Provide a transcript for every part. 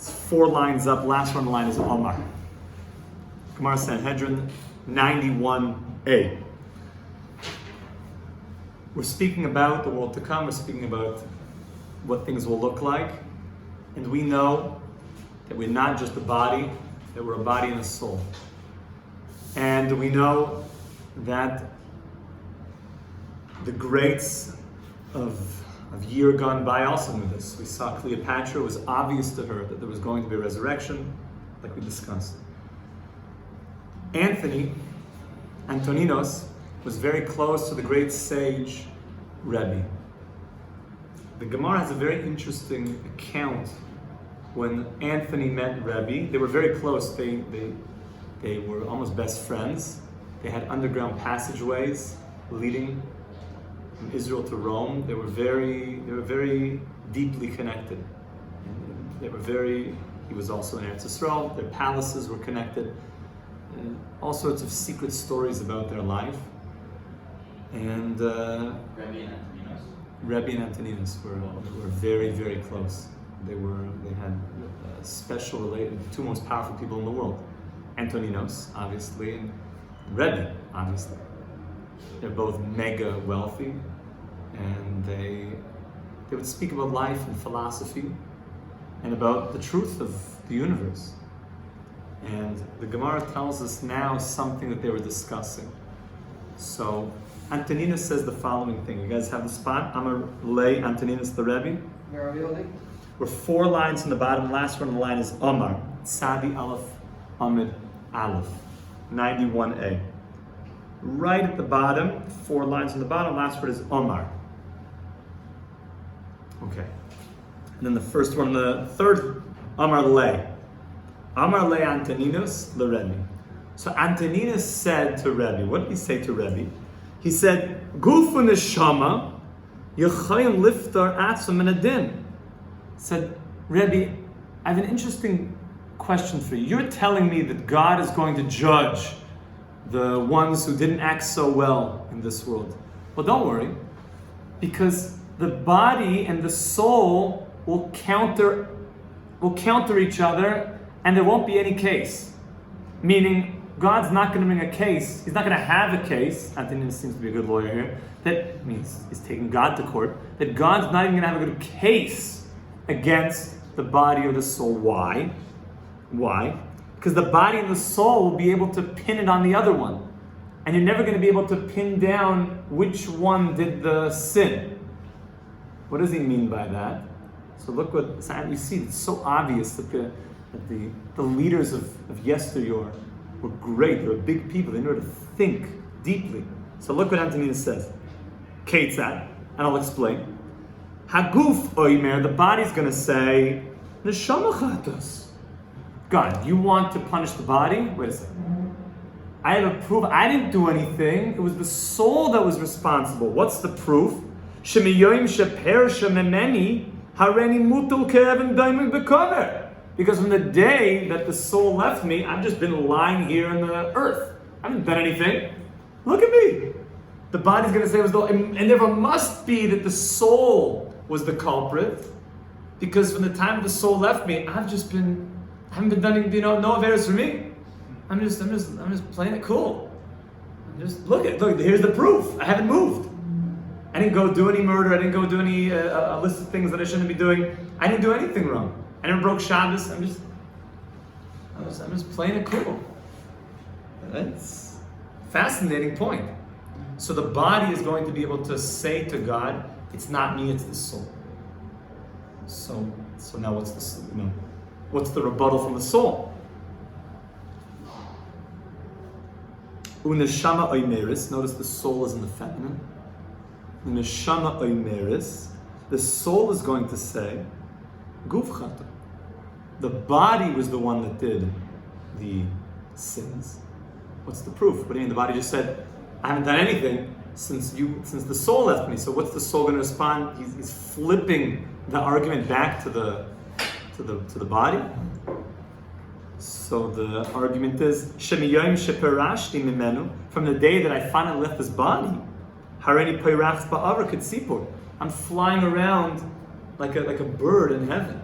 It's 4 lines up. Last one on the line is Omar. Gemara Sanhedrin 91a. We're speaking about the world to come. We're speaking about what things will look like. And we know that we're not just a body, that we're a body and a soul. And we know that the greats of year gone by also knew this. We saw Cleopatra. It was obvious to her that there was going to be a resurrection, like we discussed. Antoninos, was very close to the great sage Rebbe. The Gemara has a very interesting account when Anthony met Rebbe. They were very close. They were almost best friends. They had underground passageways leading from Israel to Rome. They were very deeply connected. He was also in Eretz Yisrael. Their palaces were connected. And all sorts of secret stories about their life. And Rebbe and Antoninus were very close. They had a special relation, the 2 most powerful people in the world. Antoninos, obviously, and Rebbe, obviously. They're both mega wealthy, and they would speak about life and philosophy and about the truth of the universe. And the Gemara tells us now something that they were discussing. So Antoninus says the following thing. You guys have the spot? Amar lay Antoninus the Rebbe. Where are we holding? We're 4 lines in the bottom. Last one on the line is Omar. Tzadi Aleph Amid Aleph. 91a. Right at the bottom, 4 lines in the bottom, last word is Omar. Okay. And then the first one, the third, Amar lay. Amar le Antoninus le Rebbe. So Antoninus said to Rebbe, what did he say to Rebbe? He said, Gufu neshama yechayim liftar atzum min adin. Said, Rebbe, I have an interesting question for you. You're telling me that God is going to judge the ones who didn't act so well in this world. Well, don't worry, because the body and the soul will counter each other, and there won't be any case. Meaning, God's not going to bring a case. He's not going to have a case. Antoninus seems to be a good lawyer here. That means he's taking God to court. That God's not even going to have a good case against the body or the soul. Why? Why? Because the body and the soul will be able to pin it on the other one. And you're never going to be able to pin down which one did the sin. What does he mean by that? So look what you see. It's so obvious that the leaders of yesteryear were great. They were big people. They knew how to think deeply. So look what Antoninus says. Ketzad, and I'll explain. Haguf oimer, the body's going to say, Neshama chatos. God, you want to punish the body? Wait a second. I have a proof. I didn't do anything. It was the soul that was responsible. What's the proof? Shemiyoim sheper shememeni hareni mutul ke'evan daimim bekover. Because from the day that the soul left me, I've just been lying here on the earth. I haven't done anything. Look at me. The body's going to say it was the, and never must be that the soul was the culprit, because from the time the soul left me, I haven't been done, no affairs for me. I'm just playing it cool. Look, here's the proof. I haven't moved. I didn't go do any murder. I didn't go do any a list of things that I shouldn't be doing. I didn't do anything wrong. I never broke Shabbos. I'm just playing it cool. That's a fascinating point. So the body is going to be able to say to God, "It's not me, it's the soul." So now what's the rebuttal from the soul? Uneshama oimeris. Notice the soul is in the feminine. Uneshama oimeris. The soul is going to say, "Guf chata." The body was the one that did the sins. What's the proof? What do you mean? The body just said, "I haven't done anything since the soul left me." So what's the soul going to respond? He's flipping the argument back to the body. So the argument is, "Shemiyoim sheperashti mimenu." From the day that I finally left this body, hareni peirachs ba'avra katzipor. I'm flying around like a bird in heaven.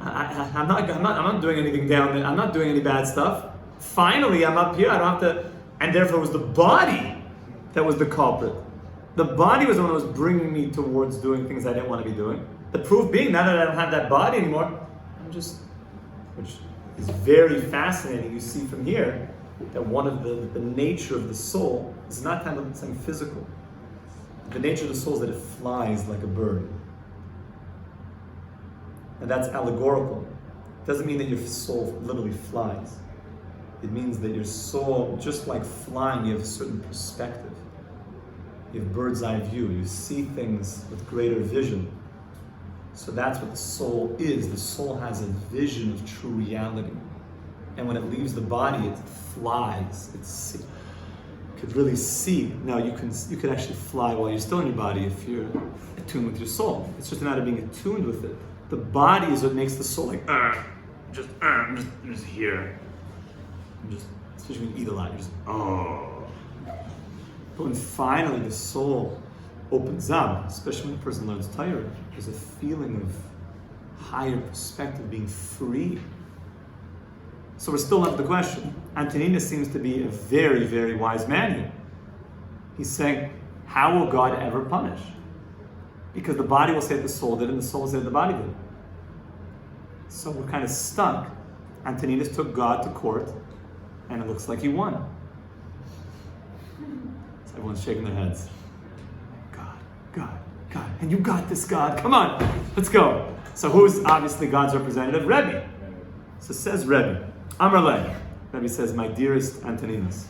I'm not doing anything down there. I'm not doing any bad stuff. Finally, I'm up here. I don't have to. And therefore, it was the body that was the culprit. The body was the one that was bringing me towards doing things I didn't want to be doing. The proof being, now that I don't have that body anymore, I'm just, which is very fascinating. You see from here that one of the nature of the soul is not kind of something physical. The nature of the soul is that it flies like a bird. And that's allegorical. It doesn't mean that your soul literally flies. It means that your soul, just like flying, you have a certain perspective. You have bird's eye view. You see things with greater vision. So that's what the soul is. The soul has a vision of true reality. And when it leaves the body, it flies. You could really see. Now you could actually fly while you're still in your body if you're attuned with your soul. It's just a matter of being attuned with it. The body is what makes the soul like, I'm just here. Especially when you eat a lot, you're just, oh. But when finally the soul opens up, especially when a person learns Torah, there's a feeling of higher perspective, being free. So we're still left with the question. Antoninus seems to be a very, very wise man here. He's saying, how will God ever punish? Because the body will say that the soul did, and the soul will say that the body did. So we're kind of stuck. Antoninus took God to court, and it looks like he won. So everyone's shaking their heads. God, and you got this, God. Come on, let's go. So who's obviously God's representative? Rebbe. So says Rebbe. Amar le. Rebbe says, my dearest Antoninus.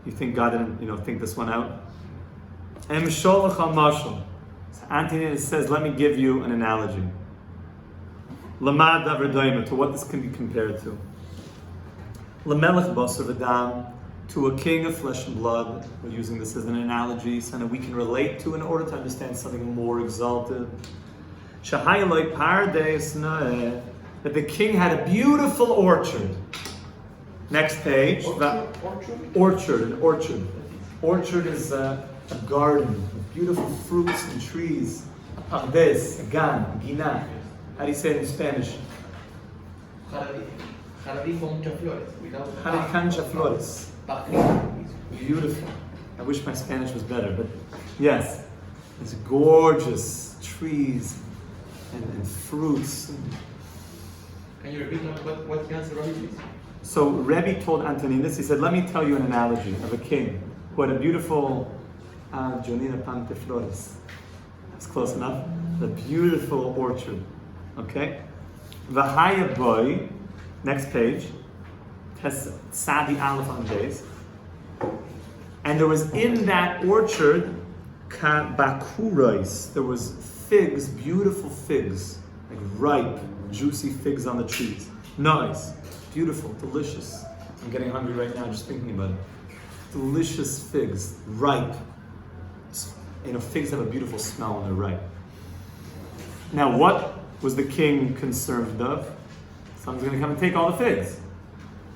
You think God didn't, think this one out? Em sholach mashal. So Antoninus says, let me give you an analogy. Lamad avredoima, to what this can be compared to. Lamelech basar v'dam, to a king of flesh and blood. We're using this as an analogy, so that we can relate to in order to understand something more exalted. Shahayaloi pardes naeh, that the king had a beautiful orchard. Next page. Orchard, an orchard. Orchard is a garden with beautiful fruits and trees. Pardes, a gan, gina. How do you say it in Spanish? Jardín con muchas flores. Jardín flores. Beautiful. I wish my Spanish was better, but yes, it's gorgeous trees and fruits. Can you repeat what he answered, Rabbi, please? So Rebbe told Antoninus, he said, let me tell you an analogy of a king who had a beautiful Jonina Pante Flores. That's close enough. A beautiful orchard. Okay? V'haya boy, next page, has Sadi Aleph on days. And there was in that orchard, bakurais, there was figs, beautiful figs, like ripe, juicy figs on the trees. Nice, beautiful, delicious. I'm getting hungry right now just thinking about it. Delicious figs, ripe. Figs have a beautiful smell when they're ripe. Now, what was the king concerned of? Someone's going to come and take all the figs,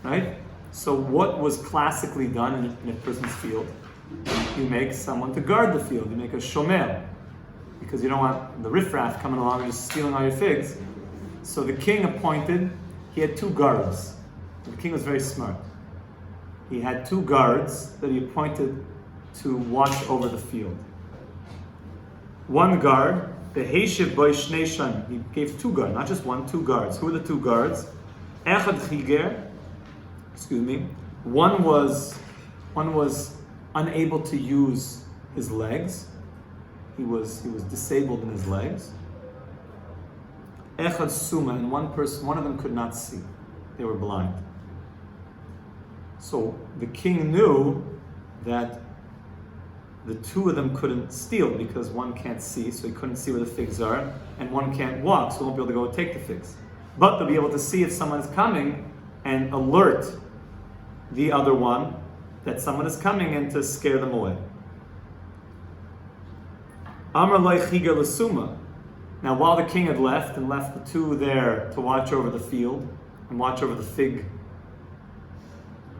right? So what was classically done in a person's field? You make someone to guard the field. You make a shomer, because you don't want the riffraff coming along and just stealing all your figs. So the king appointed, he had 2 guards. The king was very smart. He had 2 guards that he appointed to watch over the field. One guard, the Heishiv Boy Shnei Shan, he gave 2 guards, not just 1, 2 guards. Who are the 2 guards? Echad Chiger, One was unable to use his legs. He was disabled in his legs. Echad Suma, and one of them could not see. They were blind. So the king knew that the 2 of them couldn't steal because one can't see, so he couldn't see where the figs are, and one can't walk, so he won't be able to go take the figs. But they'll be able to see if someone's coming and alert the other one that someone is coming and to scare them away. Amar loy chiger l'suma. Now, while the king had left and left the 2 there to watch over the field and watch over the fig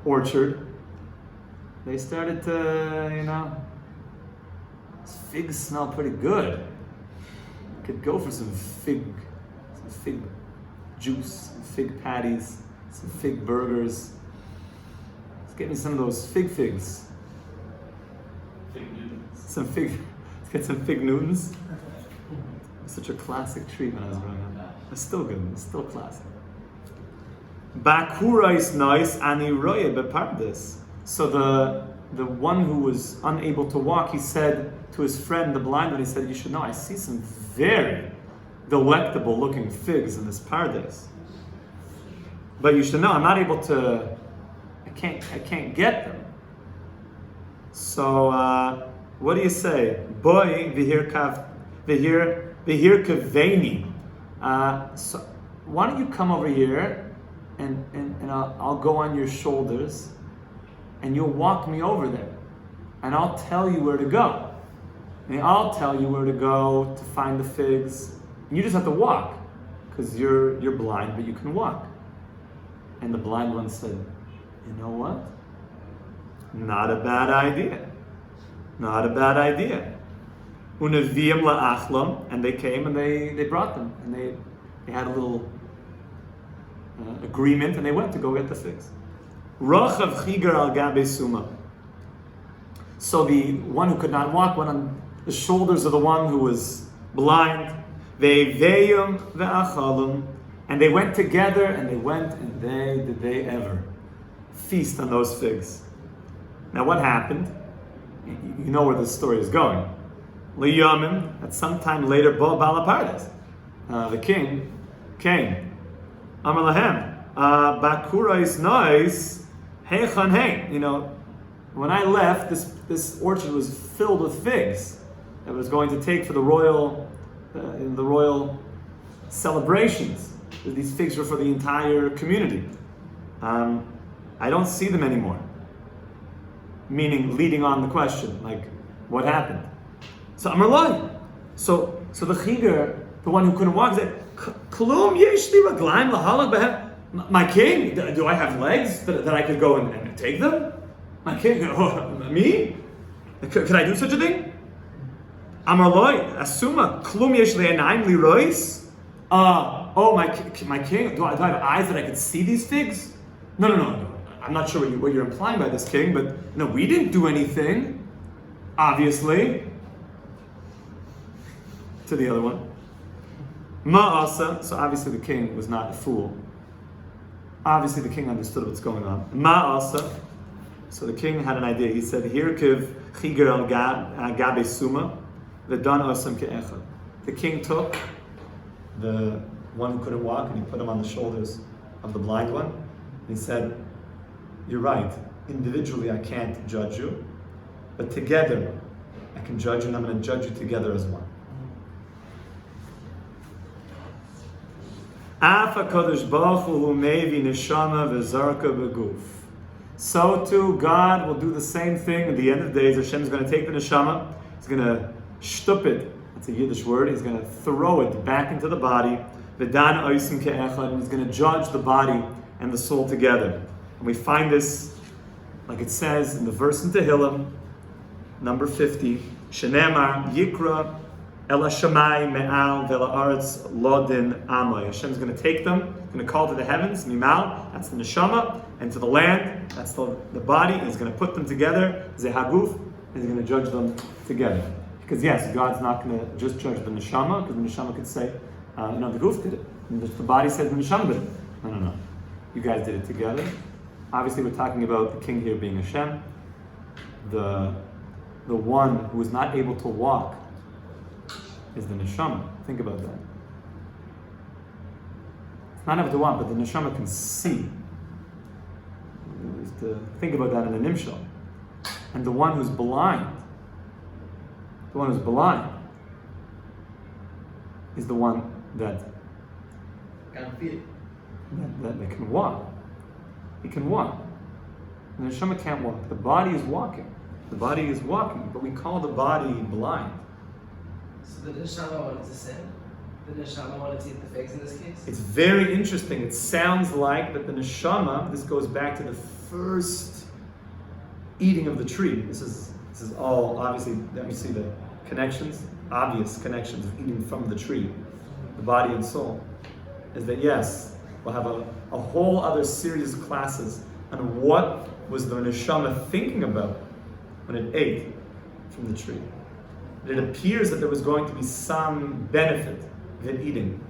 orchard, they started to, these figs smell pretty good. Could go for some some fig juice, some fig patties, some fig burgers. Let's get me some of those figs. Some fig. Let's get some fig Newtons. Such a classic treat when I was growing up. It's still good. It's still classic. Bakura is nice, ani roye bepardes. So the one who was unable to walk, he said to his friend, the blind one, he said, "You should know, I see some very delectable looking figs in this pardes. But you should know, I'm not able to. I can't get them. So what do you say? Boy, v'hir kaveni. So why don't you come over here and I'll go on your shoulders and you'll walk me over there and I'll tell you where to go. And I'll tell you where to go to find the figs. And you just have to walk because you're blind, but you can walk." And the blind one said, "You know what? Not a bad idea. Not a bad idea." Unaviyam la'achlam, and they came and they brought them, and they had a little agreement, and they went to go get the figs. Rachav chigar al gabe suma. So the one who could not walk went on the shoulders of the one who was blind. Ve'veyum ve'achalum, and they went together, and did they ever feast on those figs. Now what happened? You know where this story is going. Liyamin, at some time later, Bo Balapardes, the king, came. Amar lahem, Bakura is nice, heichan hein. You know, when I left, this orchard was filled with figs that was going to take for the royal celebrations. These figs were for the entire community. I don't see them anymore. Meaning, leading on the question, like, what happened? So Amar Loi. So the chigar, the one who couldn't walk, said, "Klum yeshli raglaim lahalach behem." My king, do I have legs that I could go and take them? My king, me? Could I do such a thing? Amar Loi, asuma klum yeshli enaim lirois. Oh, my king, do I have eyes that I could see these figs? No. I'm not sure what you're implying by this, king, but no, we didn't do anything, obviously. To the other one. Ma'asa, so obviously the king was not a fool. Obviously the king understood what's going on. Ma'asa, so the king had an idea. He said, "Hirkiv chigar al gabe suma, v'dan osam ke'echad." The king took the one who couldn't walk and he put him on the shoulders of the blind one. And he said, "You're right. Individually, I can't judge you, but together, I can judge you, and I'm going to judge you together as one." So too, God will do the same thing at the end of the days. Hashem is going to take the neshama, He's going to shtup it. That's a Yiddish word. He's going to throw it back into the body. V'dan oisim ke'echad, and He's going to judge the body and the soul together. And we find this, like it says in the verse in Tehillim, number 50, Shenemar Yikra Ela Shamai Me'al Vela Aretz Lodin Amai. Hashem's going to take them, going to call to the heavens, Mimal, that's the neshama, and to the land, that's the body. He's going to put them together, Zehaguf, and He's going to judge them together. Because yes, God's not going to just judge the neshama, because the neshama could say, the goof did it. And the body said the neshama did it. No. You guys did it together. Obviously, we're talking about the king here being Hashem. The one who is not able to walk is the neshama. Think about that. It's not able to walk, but the neshama can see. To think about that in the nimshal. And the one who's blind, is the one that Can't feel it. that can walk. He can walk. The neshama can't walk. The body is walking. The body is walking, but we call the body blind. So the neshama wanted to sin? The neshama wanted to eat the figs in this case? It's very interesting. It sounds like that the neshama, this goes back to the first eating of the tree. This is all, obviously, let me see the connections, obvious connections of eating from the tree, the body and soul. is that yes, we'll have a whole other series of classes on what was the neshama thinking about when it ate from the tree. It appears that there was going to be some benefit of it eating.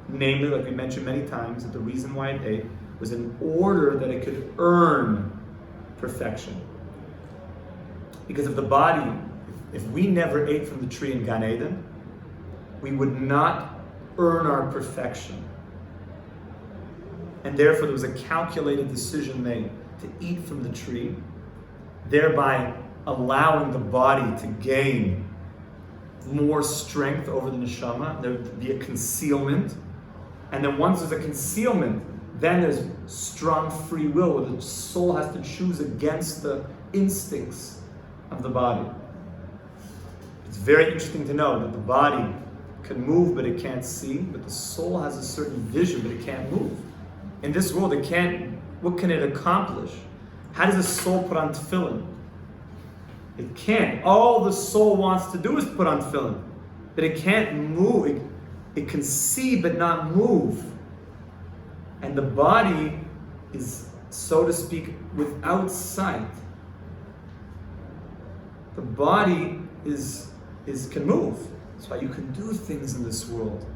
Namely, like we mentioned many times, that the reason why it ate was in order that it could earn perfection. Because if the body, if we never ate from the tree in Gan Eden, we would not earn our perfection. And therefore there was a calculated decision made to eat from the tree, thereby allowing the body to gain more strength over the neshama. There would be a concealment. And then once there's a concealment, then there's strong free will, where the soul has to choose against the instincts of the body. It's very interesting to know that the body can move, but it can't see, but the soul has a certain vision, but it can't move. In this world, it can't, what can it accomplish? How does the soul put on tefillin? It can't. All the soul wants to do is put on tefillin, but it can't move. It can see, but not move. And the body is, so to speak, without sight. The body can move. That's why you can do things in this world.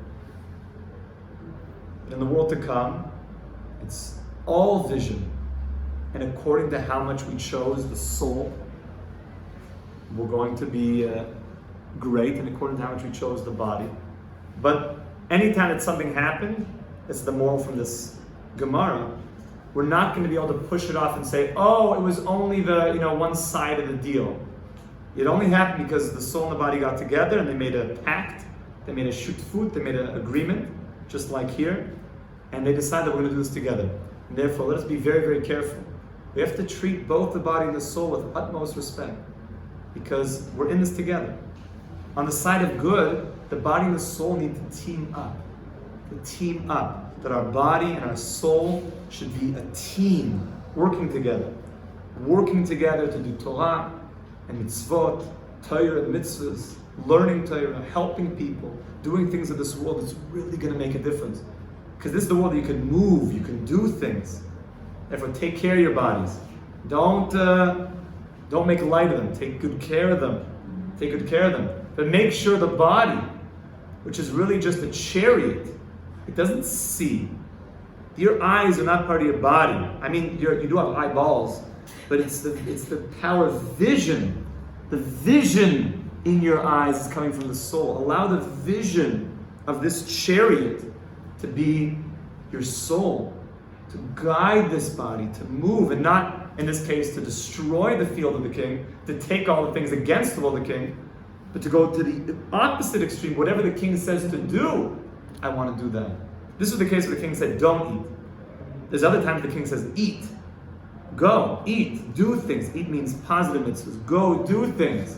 But in the world to come, it's all vision. And according to how much we chose the soul, we're going to be great, and according to how much we chose the body. But anytime that something happened, that's the moral from this Gemara, we're not going to be able to push it off and say, oh, it was only the one side of the deal. It only happened because the soul and the body got together and they made a pact, they made a shutfut, they made an agreement, just like here, and they decided we're going to do this together. And therefore, let us be very, very careful. We have to treat both the body and the soul with utmost respect, because we're in this together. On the side of good, the body and the soul need to team up. That our body and our soul should be a team, working together to do Torah and mitzvot, Torah and mitzvahs, learning Torah, helping people, doing things in this world that's really going to make a difference. Because this is the world that you can move, you can do things. Therefore, take care of your bodies. Don't make light of them. Take good care of them. But make sure the body, which is really just a chariot, it doesn't see. Your eyes are not part of your body. I mean, you do have eyeballs, but it's the power of vision. The vision in your eyes is coming from the soul. Allow the vision of this chariot to be your soul, to guide this body, to move, and not, in this case, to destroy the field of the king, to take all the things against the will of the king, but to go to the opposite extreme. Whatever the king says to do, I want to do that. This was the case where the king said, don't eat. There's other times the king says, eat. Go, eat, do things. Eat means positive mitzvahs. Go, do things.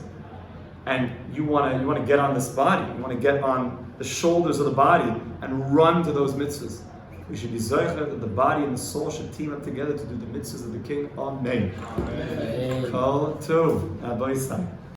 And you want to get on this body. You want to get on the shoulders of the body and run to those mitzvahs. We should be zocher that the body and the soul should team up together to do the mitzvahs of the king. Amen. Kol tov. Rabbi Yisrael.